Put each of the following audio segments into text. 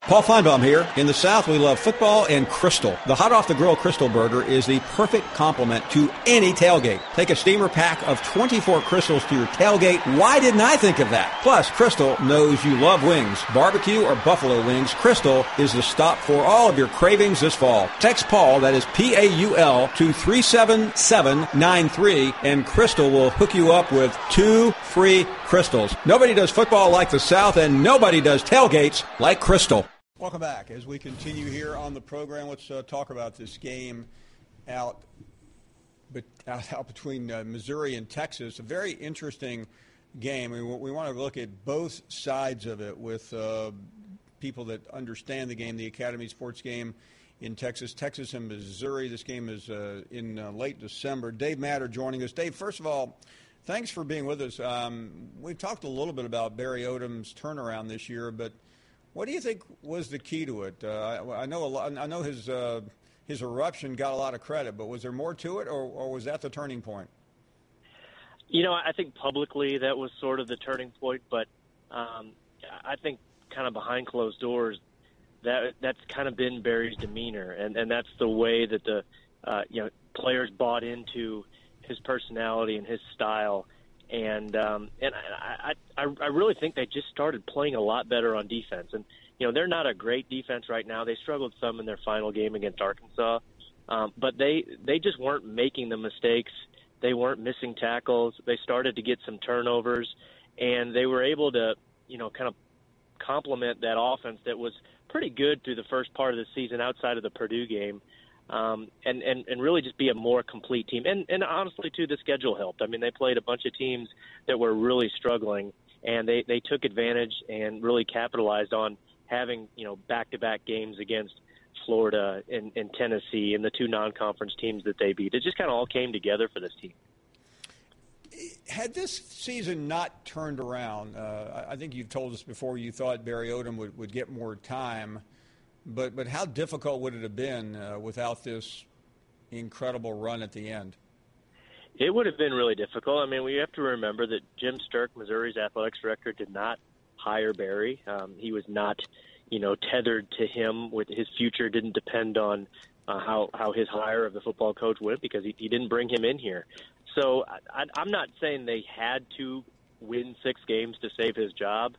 Paul Finebaum here. In the South, we love football and Crystal. The hot off the grill Crystal burger is the perfect complement to any tailgate. Take a steamer pack of 24 Crystals to your tailgate. Why didn't I think of that? Plus, Crystal knows you love wings. Barbecue or buffalo wings, Crystal is the stop for all of your cravings this fall. Text Paul, that is P-A-U-L, to 37793, and Crystal will hook you up with 2 free Crystals. Nobody does football like the South, and nobody does tailgates like Crystal. Welcome back. As we continue here on the program, let's talk about this game out between Missouri and Texas. A very interesting game. We want to look at both sides of it with people that understand the game, the Academy Sports game in Texas and Missouri. This game is in late December. Dave Matter joining us. Dave, first of all, thanks for being with us. We've talked a little bit about Barry Odom's turnaround this year, but what do you think was the key to it? I know his eruption got a lot of credit, but was there more to it, or was that the turning point? You know, I think publicly that was sort of the turning point, but I think kind of behind closed doors, that's kind of been Barry's demeanor, and that's the way that the players bought into his personality and his style. And I really think they just started playing a lot better on defense. And, they're not a great defense right now. They struggled some in their final game against Arkansas. But they just weren't making the mistakes. They weren't missing tackles. They started to get some turnovers. And they were able to, kind of complement that offense that was pretty good through the first part of the season outside of the Purdue game. And really just be a more complete team. And honestly, too, the schedule helped. I mean, they played a bunch of teams that were really struggling, and they took advantage and really capitalized on having, back-to-back games against Florida and Tennessee and the 2 non-conference teams that they beat. It just kind of all came together for this team. Had this season not turned around, I think you've told us before you thought Barry Odom would get more time. But how difficult would it have been without this incredible run at the end? It would have been really difficult. I mean, we have to remember that Jim Sturck, Missouri's athletics director, did not hire Barry. He was not, tethered to him. With his future didn't depend on how his hire of the football coach went, because he didn't bring him in here. So I'm not saying they had to win 6 games to save his job.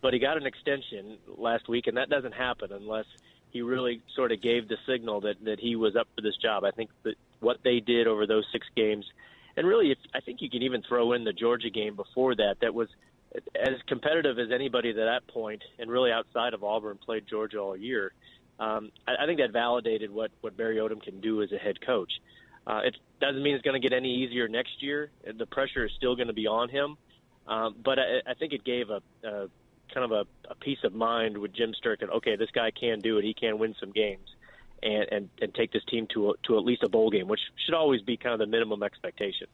But he got an extension last week, and that doesn't happen unless he really sort of gave the signal that he was up for this job. I think that what they did over those 6 games, and really I think you can even throw in the Georgia game before that was as competitive as anybody at that point, and really outside of Auburn played Georgia all year. I think that validated what Barry Odom can do as a head coach. It doesn't mean it's going to get any easier next year. The pressure is still going to be on him. But I think it gave a kind of a peace of mind with Jim Sturck. Okay, this guy can do it. He can win some games and take this team to at least a bowl game, which should always be kind of the minimum expectation.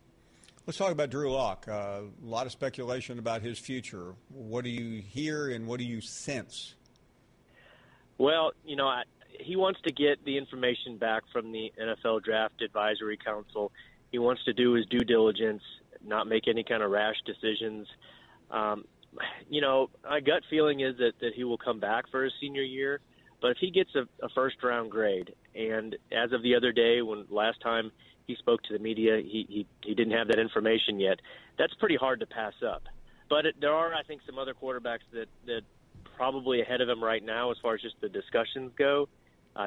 Let's talk about Drew Lock. A lot of speculation about his future. What do you hear and what do you sense? Well, he wants to get the information back from the NFL Draft Advisory Council. He wants to do his due diligence, not make any kind of rash decisions. My gut feeling is that he will come back for his senior year, but if he gets a first-round grade, and as of the other day, when last time he spoke to the media, he didn't have that information yet, that's pretty hard to pass up. But there are, I think, some other quarterbacks that probably ahead of him right now as far as just the discussions go,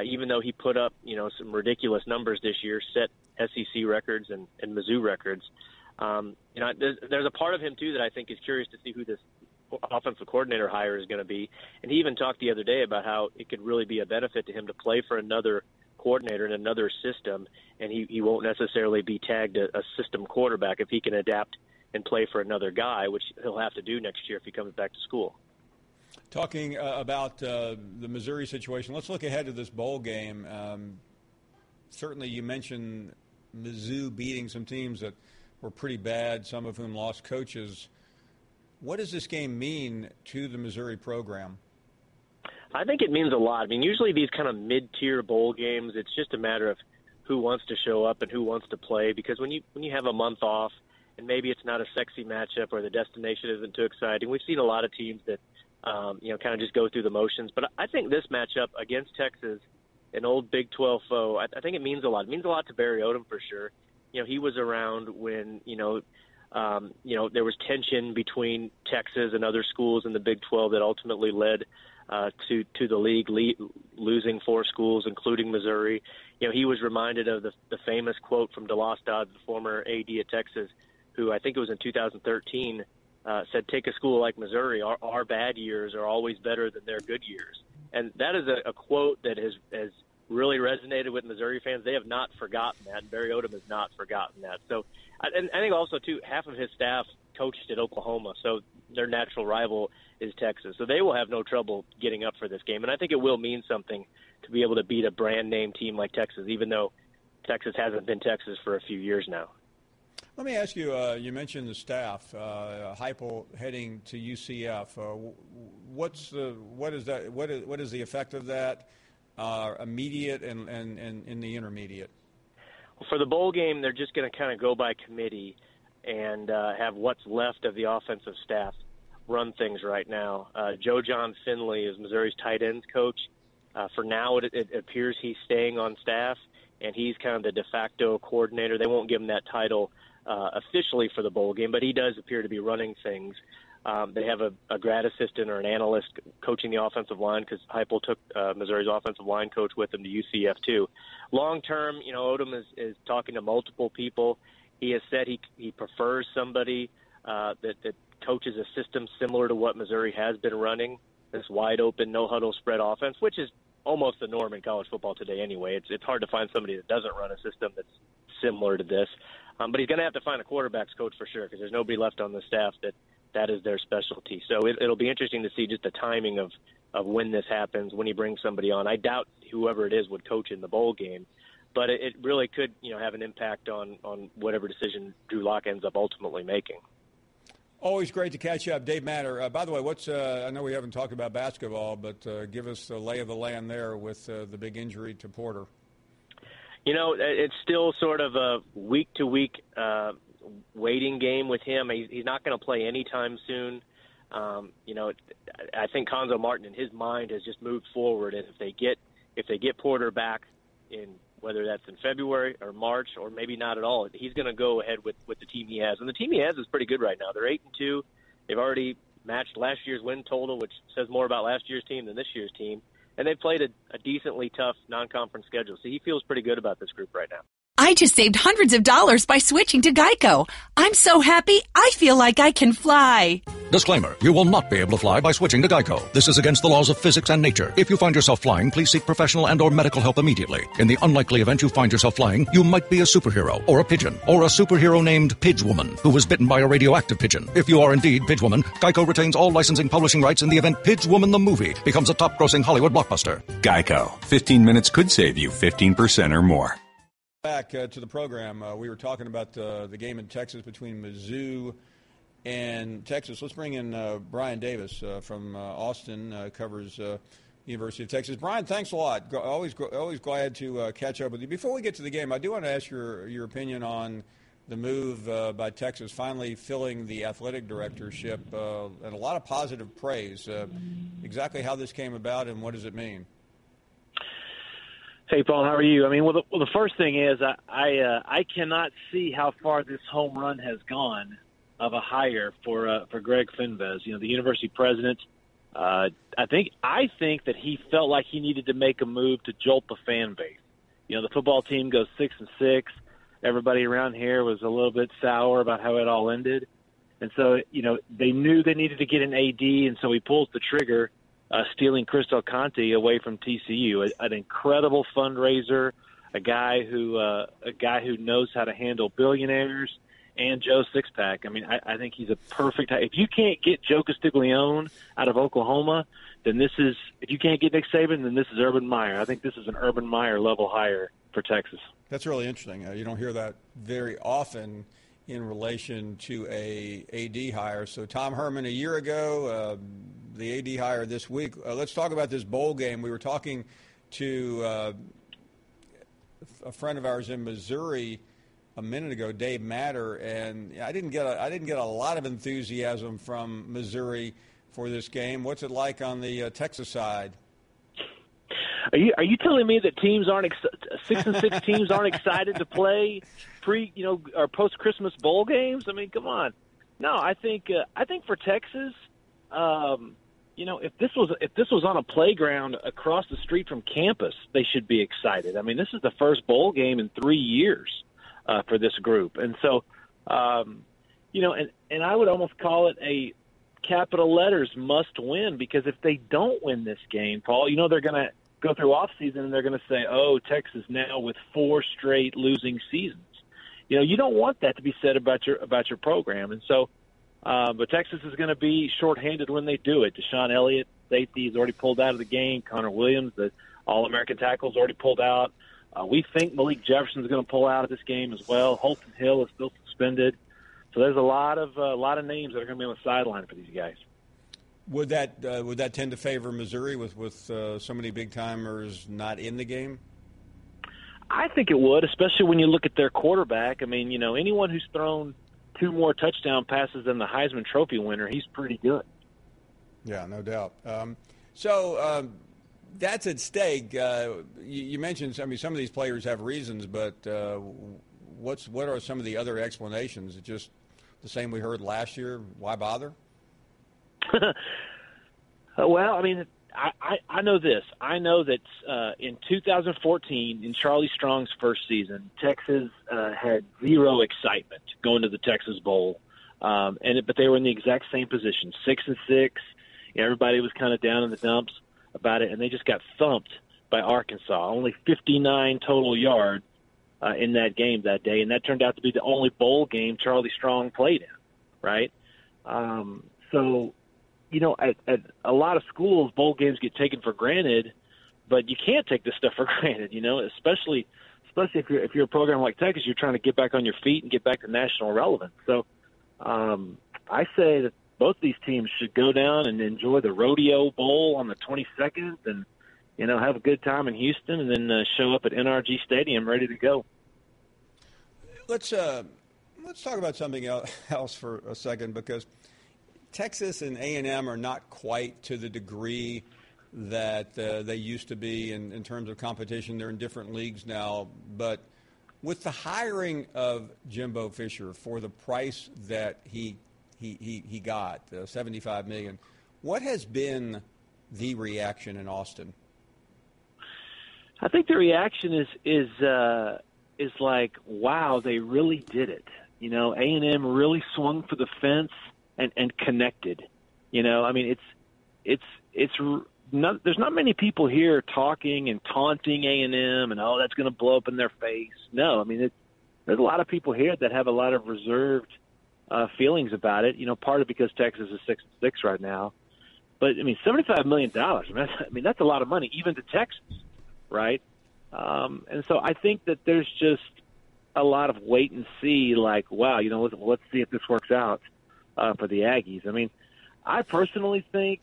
even though he put up, some ridiculous numbers this year, set SEC records and Mizzou records. There's a part of him, too, that I think is curious to see who this offensive coordinator hire is going to be. And he even talked the other day about how it could really be a benefit to him to play for another coordinator in another system, and he won't necessarily be tagged a system quarterback if he can adapt and play for another guy, which he'll have to do next year if he comes back to school. Talking about the Missouri situation, let's look ahead to this bowl game. Certainly you mentioned Mizzou beating some teams that were pretty bad, some of whom lost coaches. What does this game mean to the Missouri program? I think it means a lot. I mean, usually these kind of mid-tier bowl games, it's just a matter of who wants to show up and who wants to play, because when you have a month off and maybe it's not a sexy matchup or the destination isn't too exciting, we've seen a lot of teams that kind of just go through the motions. But I think this matchup against Texas, an old Big 12 foe, I think it means a lot. It means a lot to Barry Odom for sure. He was around when, there was tension between Texas and other schools in the Big 12 that ultimately led to the league losing 4 schools, including Missouri. He was reminded of the famous quote from DeLoss Dodds, the former AD at Texas, who I think it was in 2013, said, "Take a school like Missouri. Our bad years are always better than their good years." And that is a quote that has really resonated with Missouri fans. They have not forgotten that. Barry Odom has not forgotten that. So, and I think also, too, half of his staff coached at Oklahoma, so their natural rival is Texas. So they will have no trouble getting up for this game. And I think it will mean something to be able to beat a brand-name team like Texas, even though Texas hasn't been Texas for a few years now. Let me ask you, you mentioned the staff, Heupel heading to UCF. What is the effect of that, immediate and in the intermediate? Well, for the bowl game, they're just going to kind of go by committee and have what's left of the offensive staff run things right now. Joe John Finley is Missouri's tight ends coach. For now, it appears he's staying on staff, and he's kind of the de facto coordinator. They won't give him that title officially for the bowl game, but he does appear to be running things. They have a grad assistant or an analyst coaching the offensive line because Heupel took Missouri's offensive line coach with him to UCF too. Long term, Odom is talking to multiple people. He has said he prefers somebody that coaches a system similar to what Missouri has been running, this wide open, no huddle spread offense, which is almost the norm in college football today anyway. It's hard to find somebody that doesn't run a system that's similar to this. But he's going to have to find a quarterback's coach for sure because there's nobody left on the staff that is their specialty. So it'll be interesting to see just the timing of when this happens, when he brings somebody on. I doubt whoever it is would coach in the bowl game, but it really could have an impact on whatever decision Drew Lock ends up ultimately making. Always great to catch up. Dave Matter, by the way, I know we haven't talked about basketball, but give us the lay of the land there with the big injury to Porter. It's still sort of a week-to-week waiting game with him. He's not going to play anytime soon. I think Konzo Martin in his mind has just moved forward, and if they get Porter back in whether that's in February or March or maybe not at all, he's going to go ahead with the team he has. And the team he has is pretty good right now. They're 8-2. They've already matched last year's win total, which says more about last year's team than this year's team. And they've played a decently tough non-conference schedule. So he feels pretty good about this group right now. I just saved hundreds of dollars by switching to Geico. I'm so happy, I feel like I can fly. Disclaimer, you will not be able to fly by switching to Geico. This is against the laws of physics and nature. If you find yourself flying, please seek professional and or medical help immediately. In the unlikely event you find yourself flying, you might be a superhero, or a pigeon, or a superhero named Pidgewoman, who was bitten by a radioactive pigeon. If you are indeed Pidgewoman, Geico retains all licensing publishing rights in the event Pidgewoman the movie becomes a top-grossing Hollywood blockbuster. Geico. 15 minutes could save you 15% or more. Back to the program, we were talking about the game in Texas between Mizzou and Texas. Let's bring in Brian Davis from Austin, covers University of Texas. Brian, thanks a lot. Always glad to catch up with you. Before we get to the game, I do want to ask your opinion on the move by Texas, finally filling the athletic directorship, and a lot of positive praise. Exactly how this came about and what does it mean? Hey, Paul, how are you? I mean, the first thing is I cannot see how far this home run has gone of a hire for Greg Finvez, the university president. I think that he felt like he needed to make a move to jolt the fan base. The football team goes 6-6. Everybody around here was a little bit sour about how it all ended. And so, they knew they needed to get an AD, and so he pulls the trigger, stealing Chris Del Conte away from TCU, an incredible fundraiser, a guy who knows how to handle billionaires and Joe Sixpack. I mean, I think he's a perfect. If you can't get Joe Castiglione out of Oklahoma, then if you can't get Nick Saban, then this is Urban Meyer. I think this is an Urban Meyer level hire for Texas. That's really interesting. You don't hear that very often in relation to a AD hire. So Tom Herman a year ago, the AD hire this week. Let's talk about this bowl game. We were talking to a friend of ours in Missouri a minute ago, Dave Matter, and I didn't get a lot of enthusiasm from Missouri for this game. What's it like on the Texas side? Are you telling me that teams aren't 6-6 teams aren't excited to play or post Christmas bowl games? I mean, come on. No, I think for Texas, if this was on a playground across the street from campus, they should be excited. I mean, this is the first bowl game in 3 years for this group, and so and I would almost call it a capital letters must win, because if they don't win this game, Paul, they're going to go through off season and they're going to say, "Oh, Texas now with 4 straight losing seasons." You don't want that to be said about your program, and so. But Texas is going to be shorthanded when they do it. Deshaun Elliott, safety, is already pulled out of the game. Connor Williams, the All-American tackle, is already pulled out. We think Malik Jefferson is going to pull out of this game as well. Holton Hill is still suspended. So there's a lot of names that are going to be on the sideline for these guys. Would that tend to favor Missouri with so many big timers not in the game? I think it would, especially when you look at their quarterback. I mean, anyone who's thrown 2 more touchdown passes than the Heisman Trophy winner, he's pretty good. Yeah, no doubt. So that's at stake. You mentioned, some of these players have reasons, but what are some of the other explanations? It's just the same we heard last year. Why bother? Well, I know this. I know that in 2014, in Charlie Strong's first season, Texas had zero excitement going to the Texas Bowl, but they were in the exact same position, 6-6. Everybody was kind of down in the dumps about it, and they just got thumped by Arkansas. Only 59 total yards in that game that day, and that turned out to be the only bowl game Charlie Strong played in, right? So. At a lot of schools, bowl games get taken for granted, but you can't take this stuff for granted, especially if you're a program like Texas, you're trying to get back on your feet and get back to national relevance. So I say that both these teams should go down and enjoy the Rodeo Bowl on the 22nd and, have a good time in Houston and then show up at NRG Stadium ready to go. Let's talk about something else for a second, because Texas and A&M are not quite to the degree that they used to be in terms of competition. They're in different leagues now. But with the hiring of Jimbo Fisher for the price that he got, $75 million, what has been the reaction in Austin? I think the reaction is like, wow, they really did it. A&M really swung for the fence. And connected, it's not. There's not many people here talking and taunting A&M and that's going to blow up in their face. No, there's a lot of people here that have a lot of reserved feelings about it. Part of it because Texas is 6-6 right now, but $75 million. That's a lot of money even to Texas, right? And so I think that there's just a lot of wait and see. Like, wow, let's see if this works out. For the Aggies. I personally think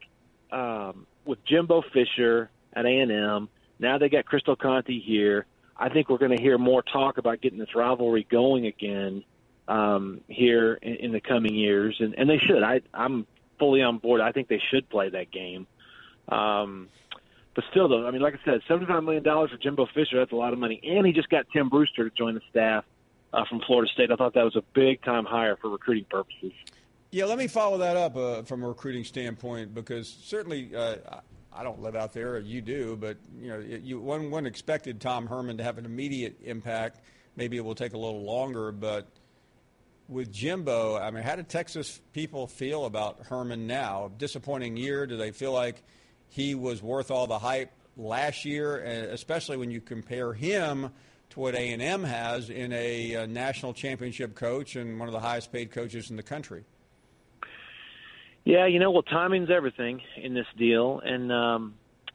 with Jimbo Fisher at A&M, now they got Crystal Conte here, I think we're going to hear more talk about getting this rivalry going again here in the coming years, and they should. I'm fully on board. I think they should play that game. But still, though, like I said, $75 million for Jimbo Fisher, that's a lot of money. And he just got Tim Brewster to join the staff from Florida State. I thought that was a big-time hire for recruiting purposes. Yeah, let me follow that up from a recruiting standpoint, because certainly I don't live out there, you do, but one expected Tom Herman to have an immediate impact. Maybe it will take a little longer, but with Jimbo, how do Texas people feel about Herman now? Disappointing year. Do they feel like he was worth all the hype last year, especially when you compare him to what A&M has in a national championship coach and one of the highest paid coaches in the country? Yeah, timing's everything in this deal, and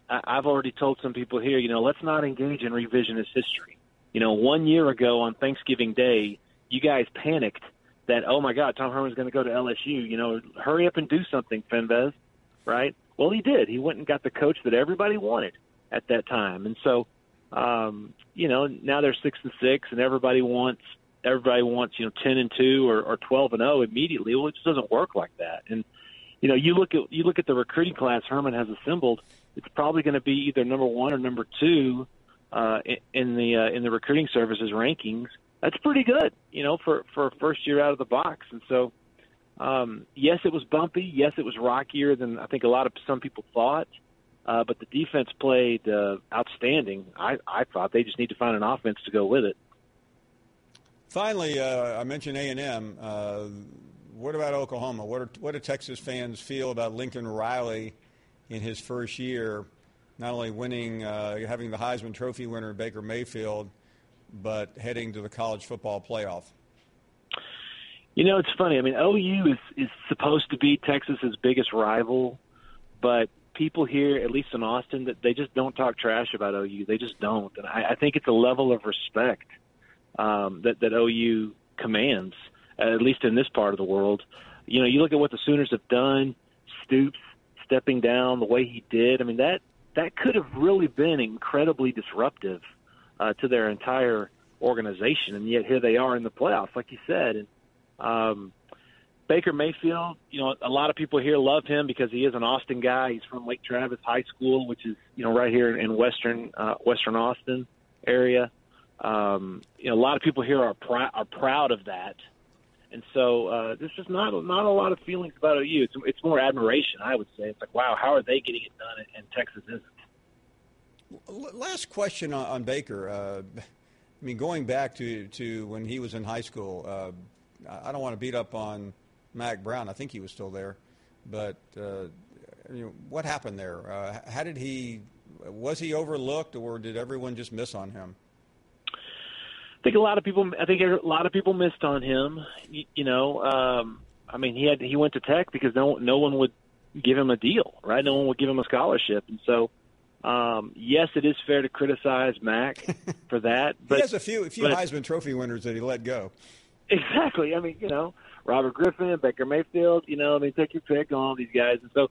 I've already told some people here, let's not engage in revisionist history. 1 year ago on Thanksgiving Day, you guys panicked that, oh, my God, Tom Herman's going to go to LSU. Hurry up and do something, Finvez, right? Well, he did. He went and got the coach that everybody wanted at that time. And so, now they're 6-6, and everybody wants 10-2 or 12-0 immediately. Well, it just doesn't work like that. And you look at the recruiting class Herman has assembled. It's probably going to be either number 1 or number 2 in the recruiting services rankings. That's pretty good, for a first year out of the box. And so, yes, it was bumpy. Yes, it was rockier than I think some people thought. But the defense played outstanding. I thought they just need to find an offense to go with it. Finally, I mentioned A&M. What about Oklahoma? What do Texas fans feel about Lincoln Riley in his first year, not only winning, having the Heisman Trophy winner Baker Mayfield, but heading to the college football playoff? It's funny. I mean, OU is supposed to be Texas's biggest rival, but people here, at least in Austin, that they just don't talk trash about OU. They just don't. And I think it's a level of respect that OU commands, at least in this part of the world. You look at what the Sooners have done, Stoops stepping down the way he did. I mean, that could have really been incredibly disruptive to their entire organization, and yet here they are in the playoffs, like you said. And Baker Mayfield, a lot of people here love him because he is an Austin guy. He's from Lake Travis High School, which is right here in western Austin area. A lot of people here are proud of that, and so there's just not a lot of feelings about OU. It's more admiration, I would say. It's like, wow, how are they getting it done, and Texas isn't? Last question on Baker. Going back to when he was in high school, I don't want to beat up on Mac Brown. I think he was still there, but what happened there? Was he overlooked, or did everyone just miss on him? I think a lot of people missed on him. He went to Tech because no one would give him a deal, right? No one would give him a scholarship, and so. Yes, it is fair to criticize Mac for that. But he has a few Heisman Trophy winners that he let go. Exactly. Robert Griffin, Baker Mayfield. Take your pick on all these guys, and so.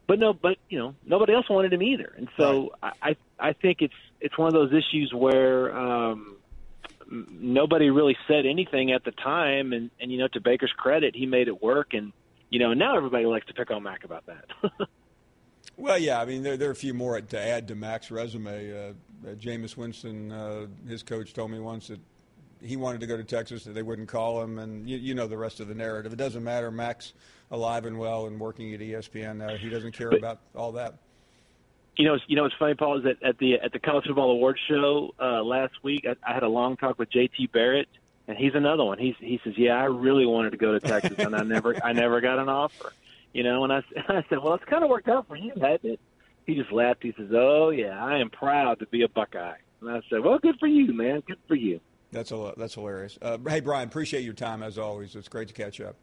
But nobody else wanted him either, and so right. I think it's one of those issues where nobody really said anything at the time, and to Baker's credit, he made it work, and now everybody likes to pick on Mac about that. Well, yeah, there are a few more to add to Mac's resume. Jameis Winston, his coach, told me once that he wanted to go to Texas, that they wouldn't call him, and you know the rest of the narrative. It doesn't matter. Mac's alive and well and working at ESPN. He doesn't care about all that. What's funny, Paul, is that at the College Football Awards show last week, I had a long talk with J.T. Barrett, and he's another one. He says, "Yeah, I really wanted to go to Texas, and I never got an offer." And I said, well, it's kind of worked out for you, hasn't it? He just laughed. He says, oh, yeah, I am proud to be a Buckeye. And I said, well, good for you, man. Good for you. That's hilarious. Hey, Brian, appreciate your time as always. It's great to catch up.